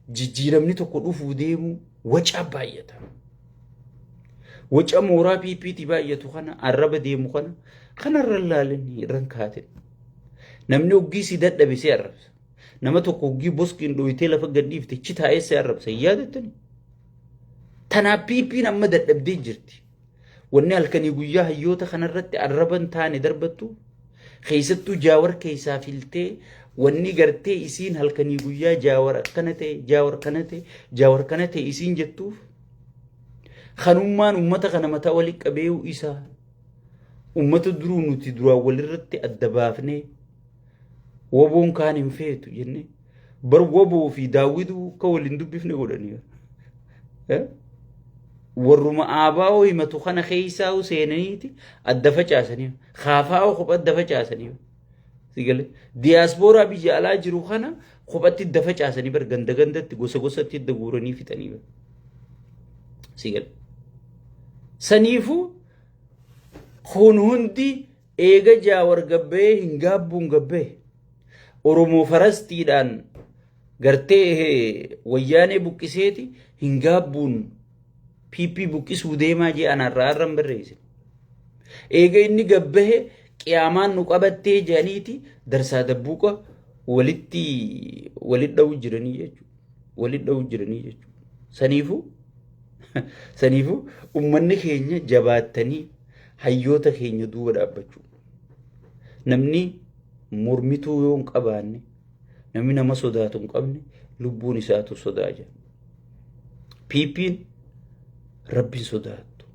jijjiiramni tokko dhufuu deemu waca baay'ata. Waca mooraa PPT baay'atu kana arraba deemu kana kanarra laalanii rankaatin. Namni hoggii si dadhabisee arrabsa. Nama tokko hoggii boskiin dhoyitee lafa gadhiifte chitaa'eessee arrabsa yaadattani. Tanaa PP'n amma dadhabdee jirti. Wanni halkanii guyyaa hayyoota kanarratti arraban taane darbattu keessattuu jaawar keessaa filtee wanni gartee isiin halkanii guyyaa jaawar akkana ta'e jaawar kana ta'e jaawar kana ta'e isiin jettuuf kanummaan ummata kana mataa walitti qabeeyu isaa ummata duruu nuti duraan walirratti adda baafnee woboon kaan hin feetu jennee bar woboo fi daawwituu ka waliin dubbifne godhanii warruma aabaa'oo himatu kana keeysaa seenaniiti adda facaasanii kaafaa'oo kopha adda facaasanii sigale diyaaspooraa biyya alaa jiru kana kophatti adda facaasanii bar ganda gandatti gosa gosatti adda guuranii fixanii sigale saniifu kun hundi eega jaawar gabbee hin gaabbuun gabbee oromoo farastiidhaan gartee wayyaanee buqqiseeti hin gaabbuun piipii buqqisuu deemaa jee anarraa arran barreesse eega inni gabbahe qiyaamaan nu qabattee jedhaniiti darsaa dabbuuqa walitti dha'u jiranii jechuudha saniifu ummanni keenya jabaattanii hayyoota keenya duuba dhaabbachuu namni mormituu yoo hin qabaanne namni nama sodaatu hin qabne lubbuun isaatu sodaa jira piipiin rabbiin sodaattu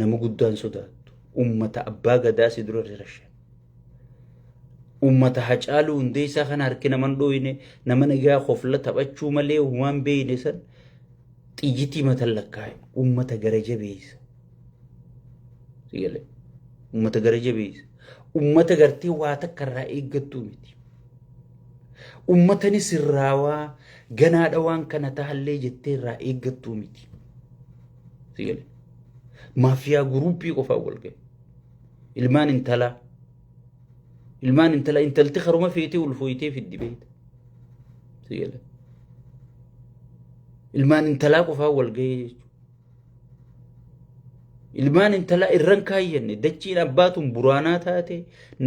nama guddaan sodaattu ummata abbaa gadaa si dura rashan ummata hacaaluu hundee isaa kana harki naman dhooyne nama nagaa qofla taphachuu malee waan beeyne san xiyyitii matan lakkaa'e ummata gara jabeessa ummata gara jabeessa ummata gartee waa takka irraa eeggattuu miti ummatani sirraawaa ganaadha waan kana tahallee jettee irraa eeggattuu miti maafiyaa guruupii qofaa wal ga'e ilmaan intalaa intalti haruma feetee ulfooyitee fiddi beeyta ilmaan intalaa qofaa wal ga'e jechuudha ilmaan intalaa irran kaayyanne dachiin abbaatuun buraanaa taate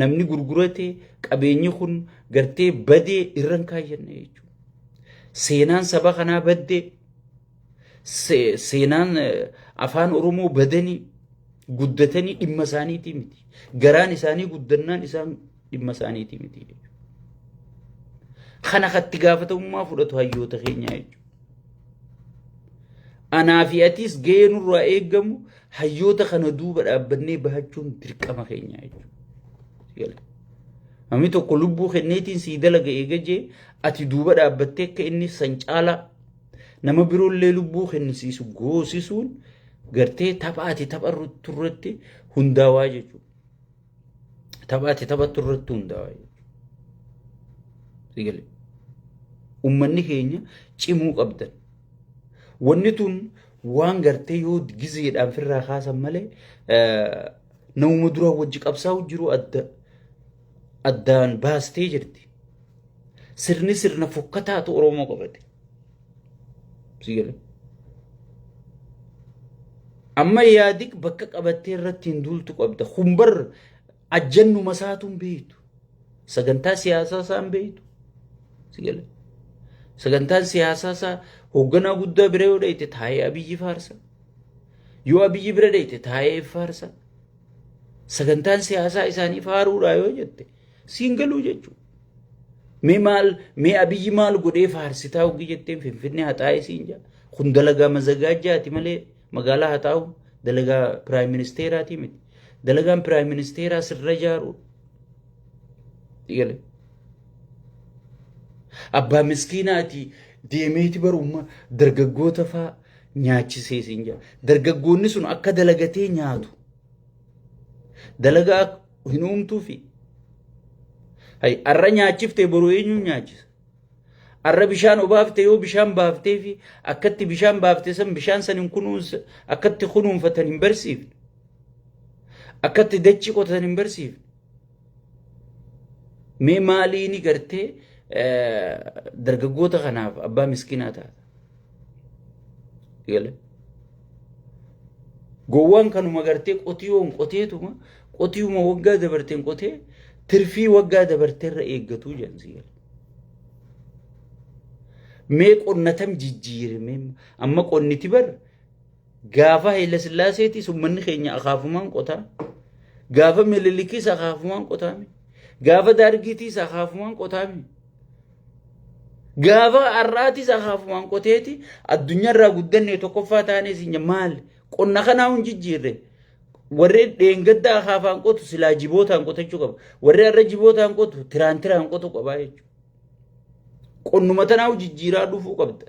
namni gurgurate qabeenyi kun gartee badee irran kaayyanne jechuudha seenaan saba kanaa baddee seenaan afaan oromoo badanii guddatanii dhimma isaaniitii miti garaan isaanii guddannaan isaan dhimma isaaniitii miti kana katti gaafatamummaa fudhatu hayyoota keenya jechuudha anaa fi atiis gahee nurraa eeggamu hayyoota kana duuba dhaabbannee bahachuun dirqama keenya jechuudha namni tokko lubbuu kenneetiin sii dalaga eegajee ati duuba dhaabbattee akka inni san caalaa nama biroollee lubbuu kennisiisu goosisuun gartee taphaati taphatturratti hundaawaa jechuudha taphaati taphatturratti hundaawaa jechuudha ummanni keenya cimuu qabdan wanni tun waan gartee yoo gizeedhaan firraa kaasan malee namuma dura wajji qabsaa'u jiru addaan baastee jirti sirni sirna fokkataatu oromoo qabate amma yaadik bakka qabattee irratti hin duultu qabda humbar ajjannu masaatuun beeytu sagantaa siyaasaa isaan beeytu sagantaan siyaasaa isaa hoogganaa guddaa bira yoo dhayte taa'ee abiyyi faarsa yoo abiyyi bira dhayte taa'ee faarsa sagantaan siyaasaa isaanii faaruudhaa yoo jette siin galuu jechuudha mee abiyyi maal godhee faarsitaa hogii jetteen finfinnee haxaa'ee siin jaa kun dalagaa mazagaajjaati malee magaalaa haxaa'u dalagaa piraayim ministeeraati miti dalagaan piraayim ministeeraa sirra jaaruudha abbaa miskiinaati deemeeti barummaa dargaggoota faa nyaachisee siin jaa dargaggoonni sun akka dalagatee nyaatu dalagaa hin uumtuufi arra nyaachiftee boruu eenyuun nyaachisa arra bishaan obaaftee yoo bishaan baaftee fi akkatti bishaan baaftee san bishaan san hin kunuunsa akkatti kunuunfatan hin barsiifne akkatti dachii qotatan hin barsiifne mee maaliini gartee dargaggoota kanaaf abbaa miskiinaa taata gowwaan kanuma gartee qotiyoon qoteetuma qotiyuma waggaa dabarteen qotee tirfii waggaa dabarteerra eeggatuu jedhansi mee qonnatam jijjiirame amma qonniti bar gaafa Haile Sillaaseetis ummanni keenya akaafumaan qotaa gaafa Minilikis akaafumaan qotaame gaafa Dargiitis akaafumaan qotaame gaafa Arraatis akaafumaan qoteeti addunyaarraa guddanne tokkoffaa taanee sinya maal qonna kanaa hun jijjiirre warri dheengaddaa haafaan qotu silaa jibootaan qotachuu qaba. Warri irra jibootaan qotu tiraan qotu qabaa jechuudha. Qonnuma tanaa jijjiiraa dhufuu qabda.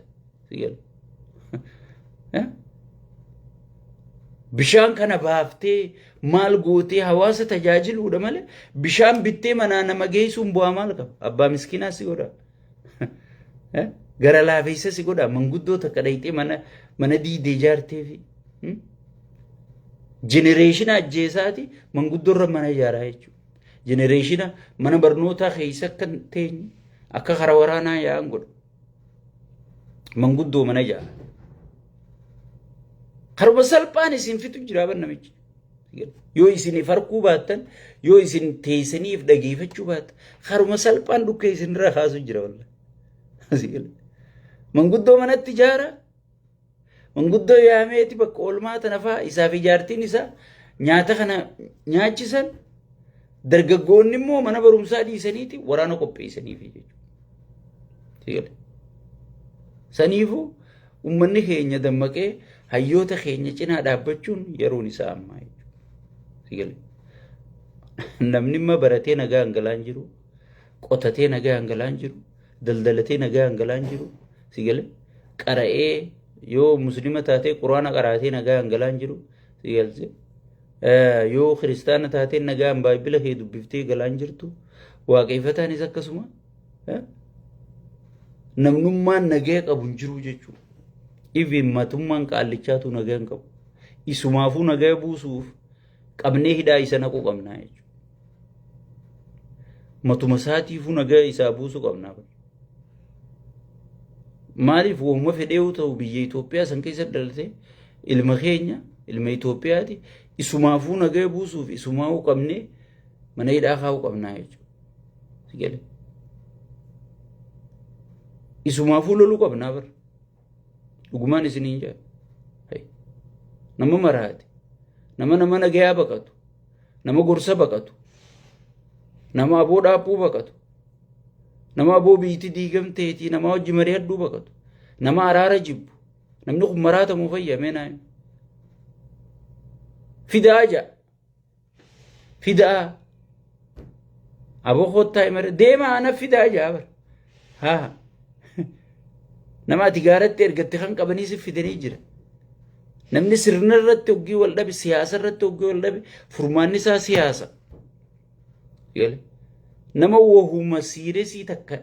Bishaan kana baaftee maal gootee hawaasa tajaajiluudha malee bishaan bittee manaa nama geessuun bu'aa maal qaba? Abbaa miskiinaa si godha. Gara laafeessa si godha. Manguddoo takka dhayxee mana diidee ijaarteefi. Jenereeshina ajjeesaati manguddoorra mana ijaaraa jechuudha. Jenereeshina mana barnootaa keessa akka teenye akka kara waraanaa yaa'an godha. Manguddoo mana ijaara. Haruma salphaan isin fitu jira namichi. Yoo isin farkuu baattan yoo isin teessaniif dhageeffachuu baattan haruma salphaan dhukkee isinirra kaasu jira wallahi. Manguddoo manatti ijaara. Manguddoo yaameeti bakka oolmaa tana fa'aa isaaf ijaartiin isaa nyaata kana nyaachisan dargaggoonni immoo mana barumsaa dhiisaniiti waraana qopheessaniif jechuudha. Saniifuu uummanni keenya dammaqee hayyoota keenya cinaa dhaabbachuun yeroon isaa ammaa jechuudha. Namni immoo baratee nagaa hangalaan jiru, qotatee nagaa hangalaan jiru, daldalatee nagaa hangalaan jiru, qara'ee yoo muslima taatee quraana qaraatee nagaa hangalaan jiru, yoo kiristaana taatee nagaa baay'ila kee dubbiftee galaan jirtu, waaqeffataanis akkasuma namnummaan nagaa qabu hin jiru jechuudha. Even matummaan qaallichaatu nagaa hin qabu. Isumaafuu nagaa buusuuf qabnee hidhaa isa naquu qabnaa jechuudha. Matuma isaatiifuu nagaa isaa buusuu qabnaa. Maaliif wooma fedheewu ta'u biyya Itoophiyaa san keessatti dhalatee ilma keenya ilma Itoophiyaati isumaafuu nagaa buusuuf isumaafuu qabnee mana hidhaa kaa'uu qabnaa jechuudha. Isumaafuu loluu qabnaa bara. Dhugumaan isiniin jaa. Nama maraate, nama nagayaa baqatu, nama gorsa baqatu, nama aboo dhaabbuu baqatu, nama aboo biitti diigamteetii nama hojii marii hedduu baqatu, nama araara jibbu, namni kun maraatamuu fayyamee naayi. Fidaa jaa. Fidaa. Aboo kottaa himare deemaa ana fidaa jaa bara. Haa. Nama ati gaaratti ergatte kan qabanii si fidanii jira. Namni sirna irratti hoggii wal dhabe siyaasa irratti hoggii wal dhabe furmaanni isaa siyaasa. Nama wahuma siiresii takka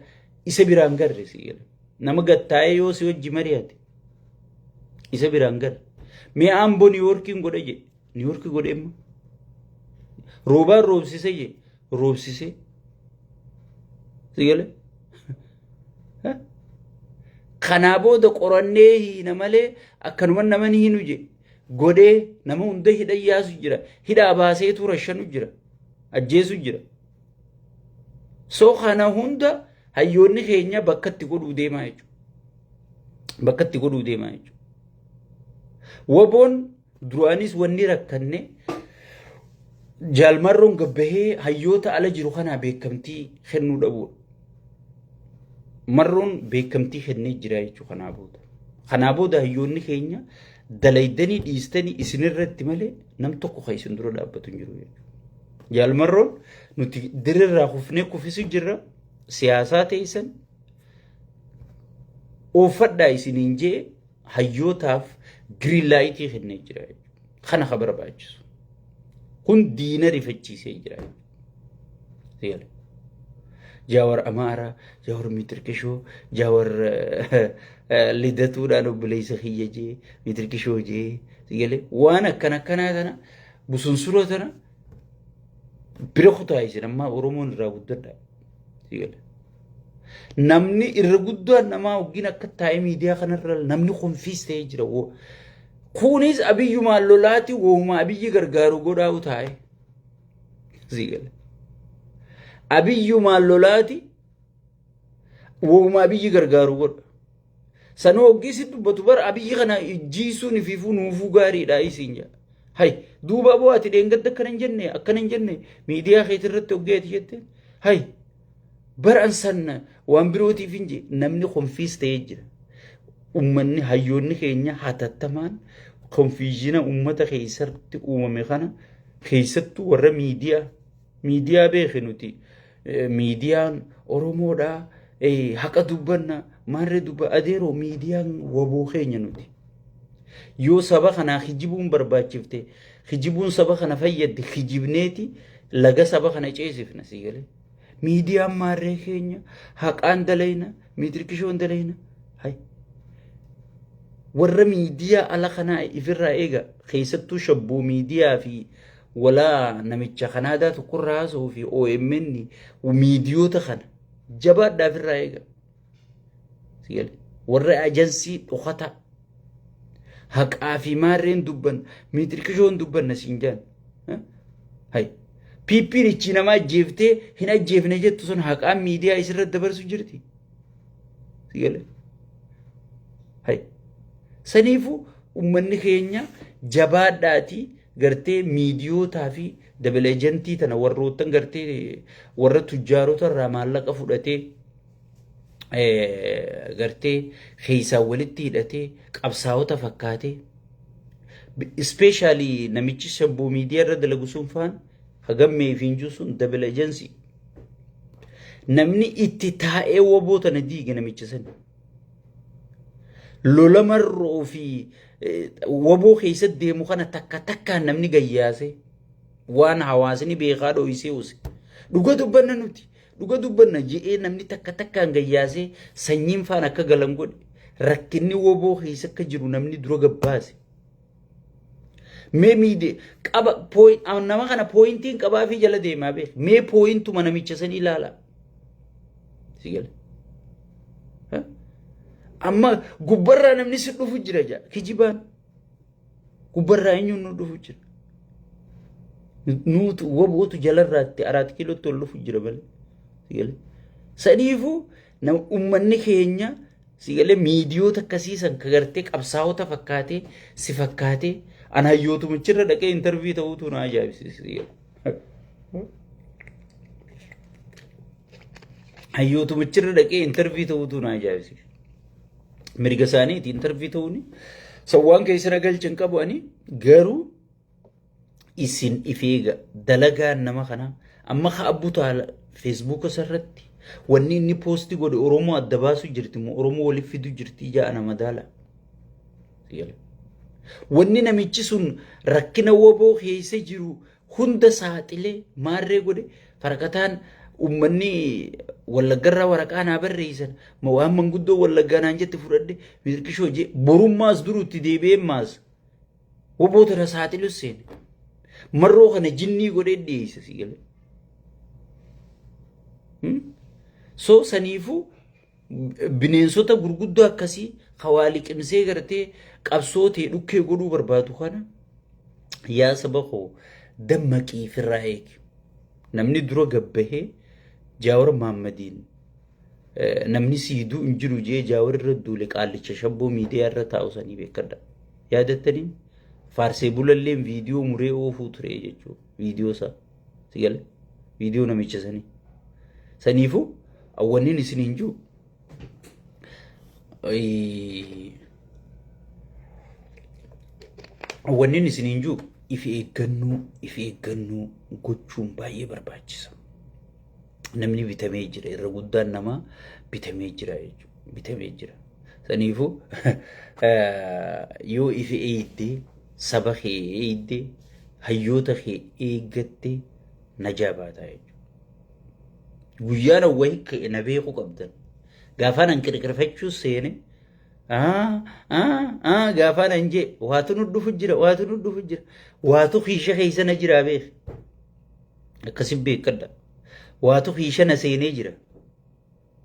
isa biraan garre si nama gattaa'ee yoo si hojii mari'ate isa biraan garre. Mee Amboo Niiwoorkiin godhe jedhe Niiwoorkii godhe immoo roobaan roobsise jedhe roobsise si galee. Kanaa booda qorannee hiina malee akkanuma nama ni hinu je godhee nama hunda hidha yaasu jira. Hidhaa baaseetu rashanu jira. Ajjeesu jira. So kana hunda hayyoonni keenya bakka itti godhuu deemaa jechuudha. Bakka itti godhuu deemaa jechuudha. Waboon duraanis wanni rakkanne jaalmarroon gabbahee hayyoota ala jiru kanaa beekamtii kennuu dhabuudha. Marroon beekamtii kennee jira jechuudha kanaa booda. Kanaa booda hayyoonni keenya dalaydanii dhiistanii isinirratti malee nam tokko kan isin dura dhaabbatu hin jiru jechuudha. Jaalmarroon nuti dirirraa kufnee kufisu jirra siyaasaa teessan oofadhaa isiniin jee hayyootaaf giriin laayitii kennee jira jechuudha. Kana ka barbaachisu. Kun diina rifachiisee jira jechuudha. Jaawar Amaaraa, Jaawar Mitirkishoo, Jaawar lidatuudhaan obboleessa kiyya jee, Mitirkishoo jee, sigalee waan akkanaa tana busunsura tana bira kutaa isin ammaa Oromoon irraa guddadha. Sigalee namni irra guddaan namaa waggiin akka taa'ee miidiyaa kanarra namni konfiis ta'ee jira. Kunis abiyyumaan lolaati wooma abiyyi gargaaru godhaa'u taa'e. Sigalee. Abiyyumaan lolaati wooma abiyyi gargaaru godha. Sanoo hoggisi dubbatu bara abiyyi kana ijjiisuun ifiifuu nuufuu gaariidha isiin jaa. Hay duuba boo ati dheengadda akkana hin jenne miidiyaa keetii irratti hoggeeti jette. Hay bara sanna waan birootiif hin jee namni konfiis ta'ee jira. Uummanni hayyoonni keenya hatattamaan konfiizina uummata keessatti uumame kana keessattuu warra miidiyaa beeke nuti miidiyaan Oromoodhaa haqa dubbanna maarree dubba adeeroo miidiyaan waboo keenya nuti yoo saba kanaa hijibuun barbaachifte hijibuun saba kana fayyadde hijibneeti laga saba kana ceesifna si galee miidiyaan maarree keenya haqaan dalayna miitirkishoon dalayna hay warra miidiyaa ala kanaa ifirraa eega keessattuu shabbuu miidiyaa fi walaa namicha kanaadaa tokkorraa haasa'uu fi OMN miidiyoota kana jabaadhaa ofirraa eega warra ajansii dhokata haqaa fi maarreen dubban miitirkishoon dubbanna siin jaan hay piippiin ichi nama ajjeeftee hin ajjeefne jettu sun haqaan miidiyaa isirra dabarsu jirti hay saniifu ummanni keenya jabaadhaati gartee miidiyootaa fi dabal ejentii tana warroottan gartee warra tujjaarota irraa maallaqa fudhatee gartee keessaa walitti hidhatee qabsaa'ota fakkaatee especially namichi shabbuu miidiyaa irra dalagu sun faan hagammee fi injuu sun dabal ejensi namni itti taa'ee waboo tana diige namicha san lola marroo fi waboo keessatti deemu kana takka takkaan namni gayyaase waan hawaasni beekaa dho'isee use dhuga dubbanna nuti dhuga dubbanna je'ee namni takka takkaan gayyaasee sanyiin faan akka galan godhe rakkinni waboo keessa akka jiru namni dura gabbaase mee miide qaba nama kana pooyintiin qabaa fi jala deemaa beek mee pooyintuma namicha san ilaala sigale amma gubbarraa namni si dhufu jira jaa kijibaan gubbarraa eenyuun nu dhufu jira nuutu wabootu jalarraatti 4 kiilootti ol dhufu jira malee sigale saniifu nama ummanni keenya sigale miidiyoota akkasiisan ka gartee qabsaa'ota fakkaatee si fakkaatee ana hayyootumichirra dhaqee intervii ta'uutu na ajaa'ibsiisa hayyootumichirra dhaqee intervii ta'uutu na ajaa'ibsiisa mirga isaaniiti intervii ta'uuni sawwaan keessa galchan qabu ani garuu isin ifeega dalagaan nama kana amma ka abbutaa Facebook irratti wanni inni poosti godhe Oromoo adda baasu jirti moo Oromoo waliif fidu jirti jaana madaala wanni namichi sun rakkina waboo keessa jiru hunda saaxilee maarree godhe farqataan ummanni wallaggarraa waraqaa naa barreessan ma waan manguddoo wallaggaa naan jette fudhadhe mirkishoo jee borummaas durutti deebi'ee maas waboo tana saaxilu seene marroo kana jinnii godhee dhiyeessa si galee so saniifu bineensota gurguddoo akkasii hawaali qimsee gartee qabsootee dhukkee godhuu barbaadu kana yaa saba koo dammaqii firraa eegi namni dura gabbahee jaawar Muhammadiin namni siiduu hin jiru jee jaawar irra duule qaallicha shabboo miidiyaa irra taa'u sanii beekadha yaadattanii faarsee bulalleen viidiyoo muree oofuu ture jechuudha viidiyoo isaa sigale viidiyoo namicha sanii saniifu awwannin isin hin jiru awwannin isin hin jiru ifi eeggannoo gochuun baay'ee barbaachisa namni bitamee jira irra guddaan nama bitamee jira jechuudha bitamee jira saniifu yoo ifi eeddee saba kee eeddee hayyoota kee eeggattee najaa baataa jechuudha guyyaan wayii na beeku qabdan gaafaan an qirqirfachuu seene gaafaan an jee waatu nu dhufu jira waatu hiisha keessa na jira beek akkasin beekadha waatu hiisha na seenee jira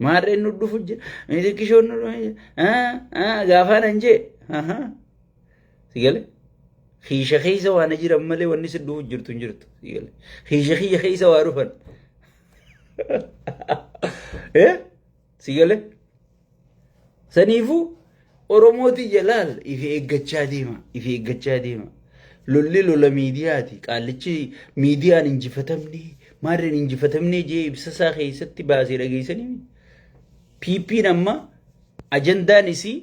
maarreen nu dhufu jira miidhaggishoon gaafaan an jee sigale hiisha keessa waan jiran malee wanni si dhufu jirtu hin jirtu sigale hiisha kiyya keessa waa dhufan sigale saniifu Oromooti jalaal ifi eeggachaa deema lolli lola miidiyaati qaallichi miidiyaan injifatamne maarreen injifatamne jee ibsasaa keessatti baasee dhageessanii piippiin amma ajandaan isii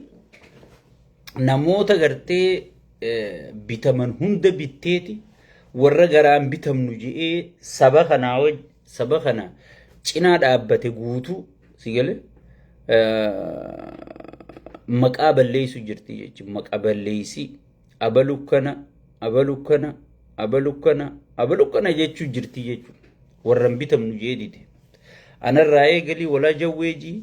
namoota gartee bitaman hunda bitteeti warra garaan bitamnu je'ee saba kana cinaa dhaabbate guutuu si gale maqaa balleessu jirti jechuudha. Maqaa balleessi abalukkana jechuu jirti jechuudha. Warran bitamnu jeedite. Anarraa eegalii walaa jawweejii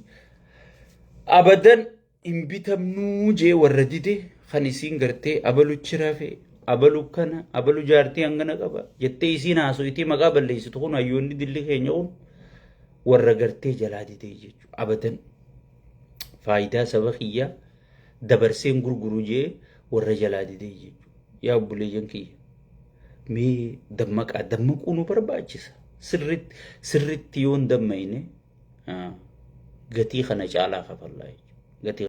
abadan hin bitamnuu jee warra dide kan isiin gartee abaluchi rafe abalu jaartii hangana qaba jettee isiin haasoyitii maqaa balleessitu kun hayyoonni dilli keenya kun warra gartee jalaa dide jechuudha. Abadan faayidaa saba kiyyaa dabarseen gurguru jee warra jalaa dide jechuudha. Yaa obboleeyyan kiyya mee dammaquu nu barbaachisa. Sirritti yoon dammayne gatii kana caalaa kafallaa jechuudha.